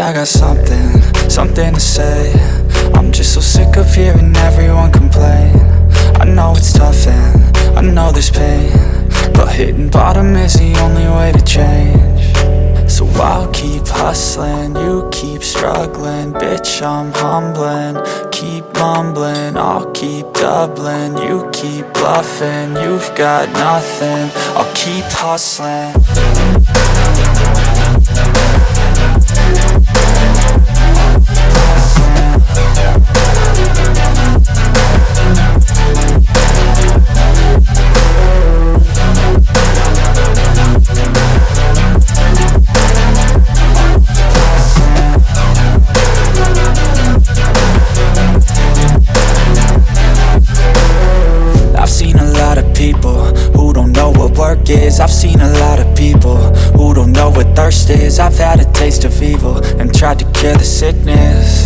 I got something to say. I'm just so sick of hearing everyone complain. I know it's tough and I know there's pain, but hitting bottom is the only way to change. So I'll keep hustling, you keep struggling. Bitch, I'm humbling, keep mumbling. I'll keep doubling, you keep bluffing. You've got nothing, I'll keep hustling. I've seen a lot of people who don't know what work is. I've seen a lot of people who don't know what thirst is. I've had a taste of evil and tried to cure the sickness,